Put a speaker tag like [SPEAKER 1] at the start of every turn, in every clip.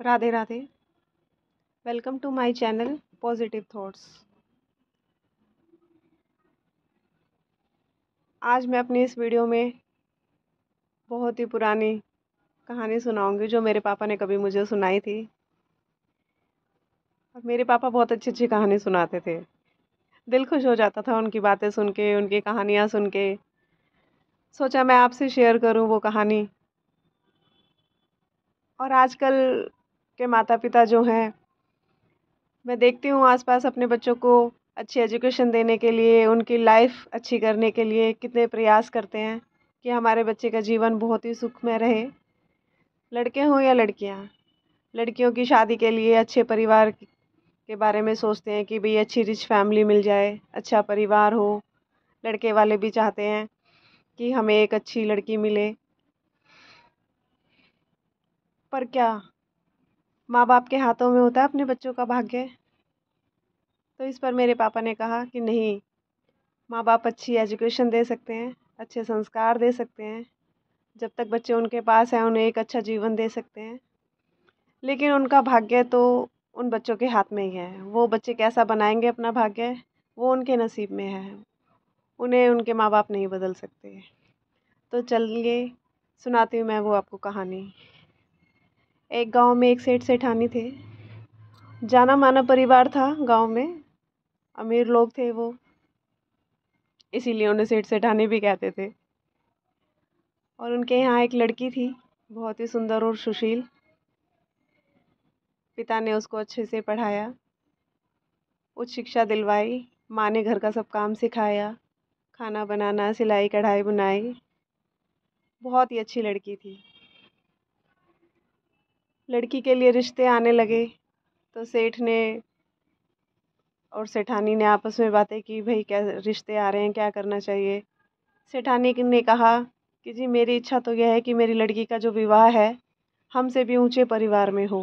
[SPEAKER 1] Radhe Radhe. Welcome to my channel positive thoughts. आज मैं अपनी इस वीडियो में बहुत ही पुरानी कहानी सुनाऊंगी जो मेरे पापा ने कभी मुझे सुनाई थी। और मेरे पापा बहुत अच्छी अच्छी कहानी सुनाते थे। दिल खुश हो जाता था उनकी बातें सुन के, उनकी कहानियाँ सुन के। सोचा मैं आपसे शेयर करूं वो कहानी। और आजकल के माता पिता जो हैं, मैं देखती हूँ आसपास अपने बच्चों को अच्छी एजुकेशन देने के लिए, उनकी लाइफ अच्छी करने के लिए कितने प्रयास करते हैं कि हमारे बच्चे का जीवन बहुत ही सुखमय रहे। लड़के हों या लड़कियाँ, लड़कियों की शादी के लिए अच्छे परिवार के बारे में सोचते हैं कि भाई अच्छी रिच फैमिली मिल जाए, अच्छा परिवार हो। लड़के वाले भी चाहते हैं कि हमें एक अच्छी लड़की मिले। पर क्या माँ बाप के हाथों में होता है अपने बच्चों का भाग्य? तो इस पर मेरे पापा ने कहा कि नहीं, माँ बाप अच्छी एजुकेशन दे सकते हैं, अच्छे संस्कार दे सकते हैं, जब तक बच्चे उनके पास हैं उन्हें एक अच्छा जीवन दे सकते हैं। लेकिन उनका भाग्य तो उन बच्चों के हाथ में ही है। वो बच्चे कैसा बनाएंगे अपना भाग्य, वो उनके नसीब में है। उन्हें उनके माँ बाप नहीं बदल सकते। तो चलिए सुनाती हूँ मैं वो आपको कहानी। एक गांव में एक सेठ सेठानी थे। जाना माना परिवार था गांव में, अमीर लोग थे वो, इसीलिए उन्हें सेठ सेठानी भी कहते थे। और उनके यहाँ एक लड़की थी, बहुत ही सुंदर और सुशील। पिता ने उसको अच्छे से पढ़ाया, उच्च शिक्षा दिलवाई। माँ ने घर का सब काम सिखाया, खाना बनाना, सिलाई कढ़ाई बुनाई। बहुत ही अच्छी लड़की थी। लड़की के लिए रिश्ते आने लगे तो सेठ ने और सेठानी ने आपस में बातें की, भाई क्या रिश्ते आ रहे हैं, क्या करना चाहिए। सेठानी ने कहा कि जी मेरी इच्छा तो यह है कि मेरी लड़की का जो विवाह है हमसे भी ऊंचे परिवार में हो,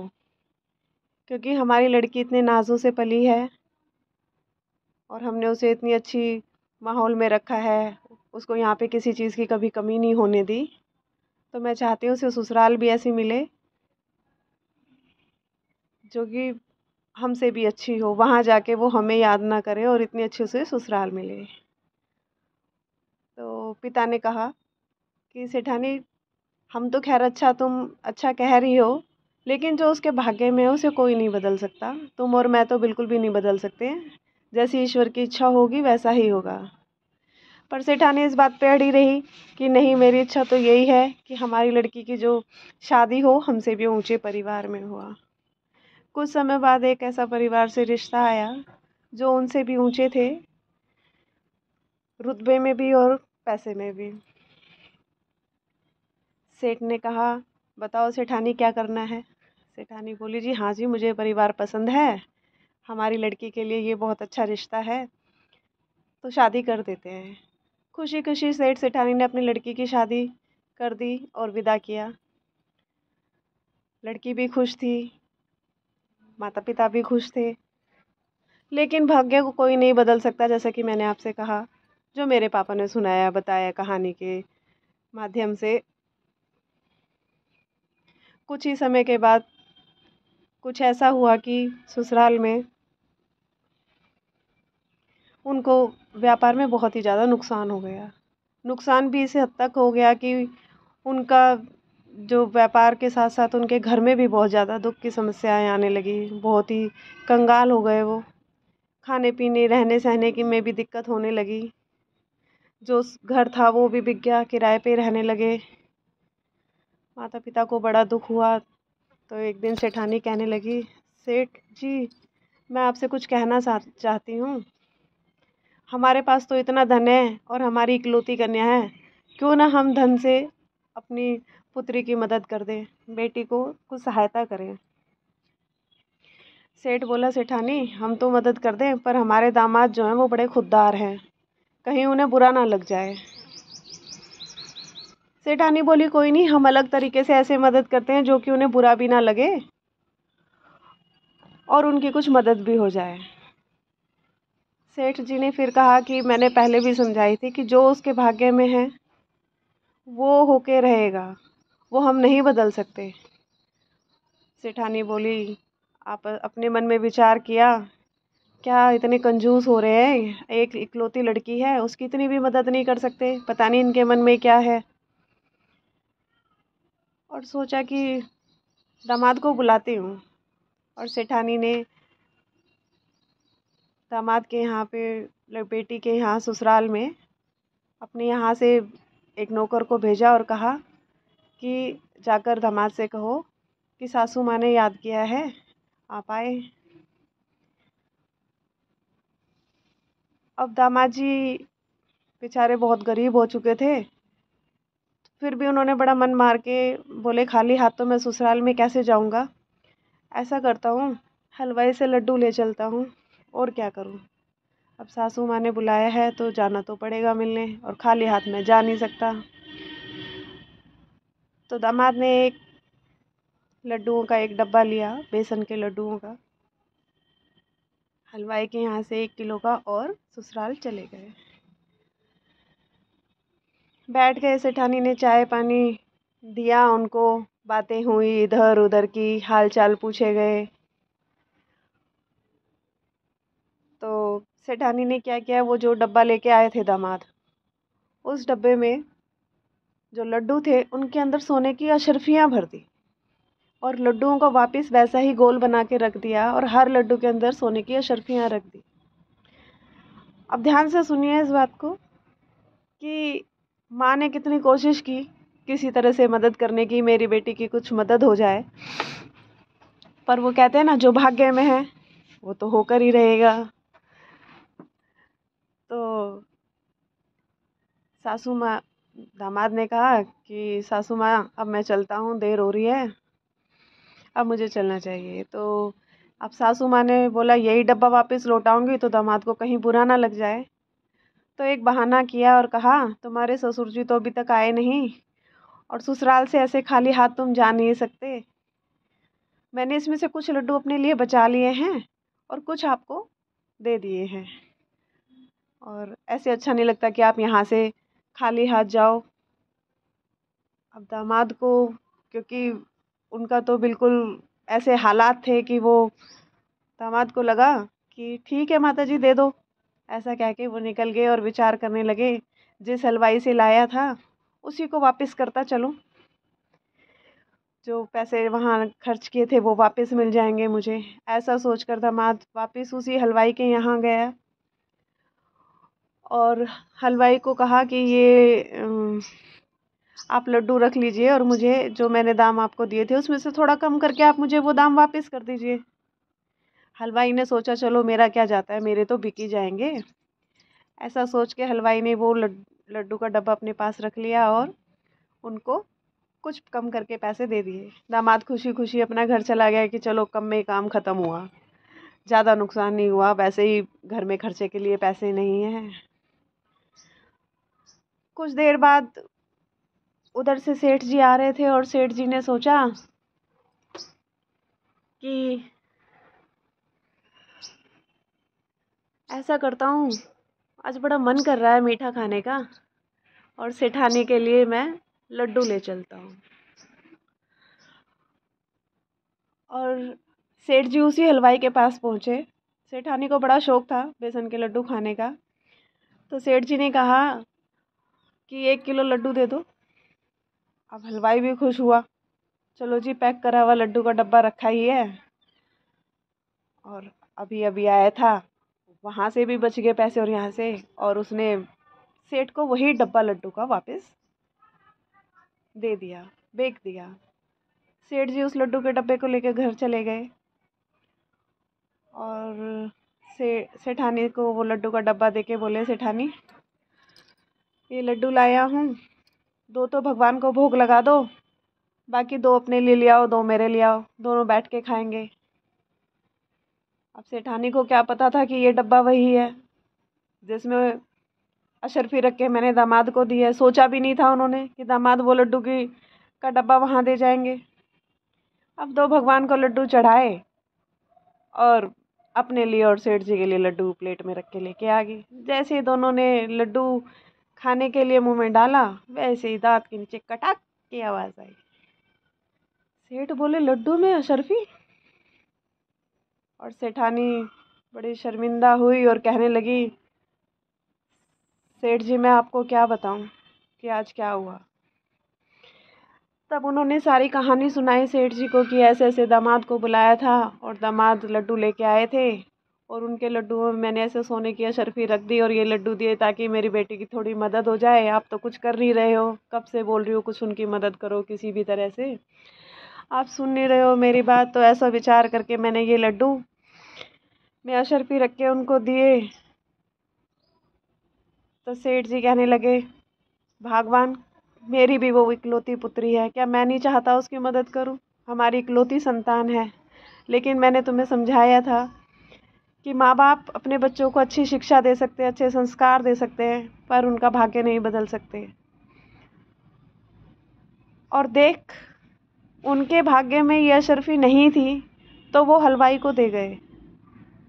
[SPEAKER 1] क्योंकि हमारी लड़की इतने नाजों से पली है और हमने उसे इतनी अच्छी माहौल में रखा है, उसको यहाँ पे किसी चीज़ की कभी कमी नहीं होने दी। तो मैं चाहती हूँ उसे ससुराल भी ऐसी मिले जो कि हमसे भी अच्छी हो, वहाँ जाके वो हमें याद ना करे और इतनी अच्छी उसे ससुराल मिले। तो पिता ने कहा कि सेठानी, हम तो खैर अच्छा, तुम अच्छा कह रही हो, लेकिन जो उसके भाग्य में है उसे कोई नहीं बदल सकता। तुम और मैं तो बिल्कुल भी नहीं बदल सकते। जैसी ईश्वर की इच्छा होगी वैसा ही होगा। पर सेठानी इस बात पे अड़ी रही कि नहीं, मेरी इच्छा तो यही है कि हमारी लड़की की जो शादी हो हमसे भी ऊंचे परिवार में हुआ। कुछ समय बाद एक ऐसा परिवार से रिश्ता आया जो उनसे भी ऊंचे थे, रुतबे में भी और पैसे में भी। सेठ ने कहा, बताओ सेठानी क्या करना है। सेठानी बोली, जी हाँ जी, मुझे परिवार पसंद है, हमारी लड़की के लिए ये बहुत अच्छा रिश्ता है, तो शादी कर देते हैं। खुशी खुशी सेठ सेठानी ने अपनी लड़की की शादी कर दी और विदा किया। लड़की भी खुश थी, माता पिता भी खुश थे। लेकिन भाग्य को कोई नहीं बदल सकता, जैसा कि मैंने आपसे कहा, जो मेरे पापा ने सुनाया बताया कहानी के माध्यम से। कुछ ही समय के बाद कुछ ऐसा हुआ कि ससुराल में उनको व्यापार में बहुत ही ज़्यादा नुकसान हो गया। नुकसान भी इस हद तक हो गया कि उनका जो व्यापार के साथ साथ उनके घर में भी बहुत ज़्यादा दुख की समस्याएं आने लगी। बहुत ही कंगाल हो गए वो। खाने पीने रहने सहने की में भी दिक्कत होने लगी। जो घर था वो भी बिक गया, किराए पे रहने लगे। माता पिता को बड़ा दुख हुआ। तो एक दिन सेठानी कहने लगी, सेठ जी, मैं आपसे कुछ कहना चाहती हूँ। हमारे पास तो इतना धन है और हमारी इकलौती कन्या है, क्यों ना हम धन से अपनी पुत्री की मदद कर दें, बेटी को कुछ सहायता करें। सेठ बोला, सेठानी हम तो मदद कर दें, पर हमारे दामाद जो हैं वो बड़े खुददार हैं, कहीं उन्हें बुरा ना लग जाए। सेठानी बोली, कोई नहीं, हम अलग तरीके से ऐसे मदद करते हैं जो कि उन्हें बुरा भी ना लगे और उनकी कुछ मदद भी हो जाए। सेठ जी ने फिर कहा कि मैंने पहले भी समझाई थी कि जो उसके भाग्य में है वो होके रहेगा, वो हम नहीं बदल सकते। सेठानी बोली, आप अपने मन में विचार किया, क्या इतने कंजूस हो रहे हैं, एक इकलौती लड़की है उसकी इतनी भी मदद नहीं कर सकते, पता नहीं इनके मन में क्या है। और सोचा कि दामाद को बुलाती हूँ। और सेठानी ने दामाद के यहाँ पे बेटी के यहाँ ससुराल में अपने यहाँ से एक नौकर को भेजा और कहा कि जाकर दामाद से कहो कि सासू माँ ने याद किया है, आप आए। अब दामाद जी बेचारे बहुत गरीब हो चुके थे, फिर भी उन्होंने बड़ा मन मार के बोले, खाली हाथों में ससुराल में कैसे जाऊंगा, ऐसा करता हूँ हलवाई से लड्डू ले चलता हूँ, और क्या करूँ। अब सासू माँ ने बुलाया है तो जाना तो पड़ेगा मिलने, और खाली हाथ में जा नहीं सकता। तो दामाद ने एक लड्डुओं का एक डब्बा लिया, बेसन के लड्डुओं का, हलवाई के यहाँ से 1 किलो का, और ससुराल चले गए। बैठ गए, सेठानी ने चाय पानी दिया उनको, बातें हुई इधर उधर की, हाल चाल पूछे गए। तो सेठानी ने क्या किया, वो जो डब्बा लेके आए थे दामाद, उस डब्बे में जो लड्डू थे उनके अंदर सोने की अशर्फियाँ भर दी, और लड्डुओं को वापस वैसा ही गोल बना के रख दिया, और हर लड्डू के अंदर सोने की अशर्फियाँ रख दी। अब ध्यान से सुनिए इस बात को कि माँ ने कितनी कोशिश की किसी तरह से मदद करने की, मेरी बेटी की कुछ मदद हो जाए, पर वो कहते हैं ना, जो भाग्य में है वो तो होकर ही रहेगा। तो सासू माँ, दामाद ने कहा कि सासू माँ अब मैं चलता हूँ, देर हो रही है, अब मुझे चलना चाहिए। तो अब सासू माँ ने बोला, यही डब्बा वापस लौटाऊंगी तो दामाद को कहीं बुरा ना लग जाए। तो एक बहाना किया और कहा, तुम्हारे ससुर जी तो अभी तक आए नहीं, और ससुराल से ऐसे खाली हाथ तुम जा नहीं सकते, मैंने इसमें से कुछ लड्डू अपने लिए बचा लिए हैं और कुछ आपको दे दिए हैं, और ऐसे अच्छा नहीं लगता कि आप यहाँ से खाली हाथ जाओ। अब दामाद को, क्योंकि उनका तो बिल्कुल ऐसे हालात थे कि वो, दामाद को लगा कि ठीक है माता जी दे दो, ऐसा कह के वो निकल गए और विचार करने लगे, जिस हलवाई से लाया था उसी को वापस करता चलूं, जो पैसे वहाँ खर्च किए थे वो वापस मिल जाएंगे मुझे। ऐसा सोचकर दामाद वापस उसी हलवाई के यहाँ गया, और हलवाई को कहा कि ये आप लड्डू रख लीजिए, और मुझे जो मैंने दाम आपको दिए थे उसमें से थोड़ा कम करके आप मुझे वो दाम वापस कर दीजिए। हलवाई ने सोचा, चलो मेरा क्या जाता है, मेरे तो बिक ही जाएंगे। ऐसा सोच के हलवाई ने वो लड्डू का डब्बा अपने पास रख लिया, और उनको कुछ कम करके पैसे दे दिए। दामाद खुशी खुशी अपना घर चला गया कि चलो कम में काम ख़त्म हुआ, ज़्यादा नुकसान नहीं हुआ, वैसे ही घर में खर्चे के लिए पैसे नहीं हैं। कुछ देर बाद उधर से सेठ जी आ रहे थे, और सेठ जी ने सोचा कि ऐसा करता हूँ, आज बड़ा मन कर रहा है मीठा खाने का, और सेठानी के लिए मैं लड्डू ले चलता हूँ। और सेठ जी उसी हलवाई के पास पहुँचे। सेठानी को बड़ा शौक था बेसन के लड्डू खाने का, तो सेठ जी ने कहा कि 1 किलो लड्डू दे दो। अब हलवाई भी खुश हुआ, चलो जी पैक करा हुआ लड्डू का डब्बा रखा ही है, और अभी अभी आया था, वहाँ से भी बच गए पैसे और यहाँ से, और उसने सेठ को वही डब्बा लड्डू का वापस दे दिया, बेच दिया। सेठ जी उस लड्डू के डब्बे को लेकर घर चले गए, और सेठानी को वो लड्डू का डब्बा देके बोले, सेठानी ये लड्डू लाया हूँ, 2 तो भगवान को भोग लगा दो, बाकी 2 अपने लिए ले आओ, 2 मेरे ले आओ, दोनों बैठ के खाएंगे। अब सेठानी को क्या पता था कि ये डब्बा वही है जिसमें अशर्फी रख के मैंने दामाद को दी है। सोचा भी नहीं था उन्होंने कि दामाद वो लड्डू की का डब्बा वहाँ दे जाएंगे। अब 2 भगवान को लड्डू चढ़ाए, और अपने लिए और सेठ जी के लिए लड्डू प्लेट में रख के लेके आ गई। जैसे ही दोनों ने लड्डू खाने के लिए मुंह में डाला, वैसे ही दांत के नीचे कटाक की आवाज़ आई। सेठ बोले लड्डू में अशर्फी। और सेठानी बड़ी शर्मिंदा हुई और कहने लगी, सेठ जी मैं आपको क्या बताऊं कि आज क्या हुआ। तब उन्होंने सारी कहानी सुनाई सेठ जी को कि ऐसे ऐसे दामाद को बुलाया था और दामाद लड्डू लेके आए थे और उनके लड्डुओं में मैंने ऐसे सोने की अशर्फी रख दी और ये लड्डू दिए ताकि मेरी बेटी की थोड़ी मदद हो जाए। आप तो कुछ कर नहीं रहे हो, कब से बोल रही हो कुछ उनकी मदद करो किसी भी तरह से, आप सुन नहीं रहे हो मेरी बात। तो ऐसा विचार करके मैंने ये लड्डू में अशर्फी रख के उनको दिए। तो सेठ जी कहने लगे, भगवान मेरी भी वो इकलौती पुत्री है, क्या मैं नहीं चाहता उसकी मदद करूं? हमारी इकलौती संतान है। लेकिन मैंने तुम्हें समझाया था कि माँ बाप अपने बच्चों को अच्छी शिक्षा दे सकते हैं, अच्छे संस्कार दे सकते हैं, पर उनका भाग्य नहीं बदल सकते। और देख, उनके भाग्य में ये अशर्फी नहीं थी तो वो हलवाई को दे गए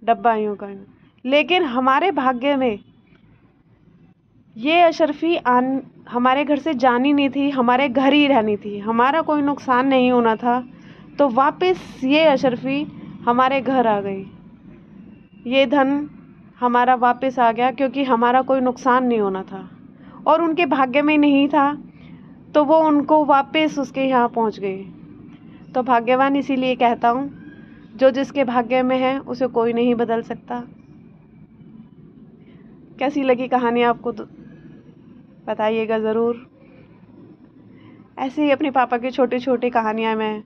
[SPEAKER 1] डब्बा यूं कर। लेकिन हमारे भाग्य में ये अशर्फी हमारे घर से जानी नहीं थी, हमारे घर ही रहनी थी, हमारा कोई नुकसान नहीं होना था। तो वापस ये अशर्फी हमारे घर आ गई, ये धन हमारा वापस आ गया क्योंकि हमारा कोई नुकसान नहीं होना था और उनके भाग्य में नहीं था तो वो उनको वापस उसके यहाँ पहुँच गए। तो भाग्यवान इसीलिए कहता हूँ, जो जिसके भाग्य में है उसे कोई नहीं बदल सकता। कैसी लगी कहानी आपको बताइएगा ज़रूर। ऐसे ही अपने पापा की छोटी छोटी कहानियाँ मैं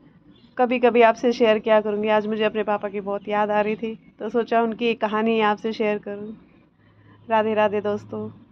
[SPEAKER 1] कभी कभी आपसे शेयर किया करूँगी। आज मुझे अपने पापा की बहुत याद आ रही थी तो सोचा उनकी एक कहानी आपसे शेयर करूँ। राधे राधे दोस्तों।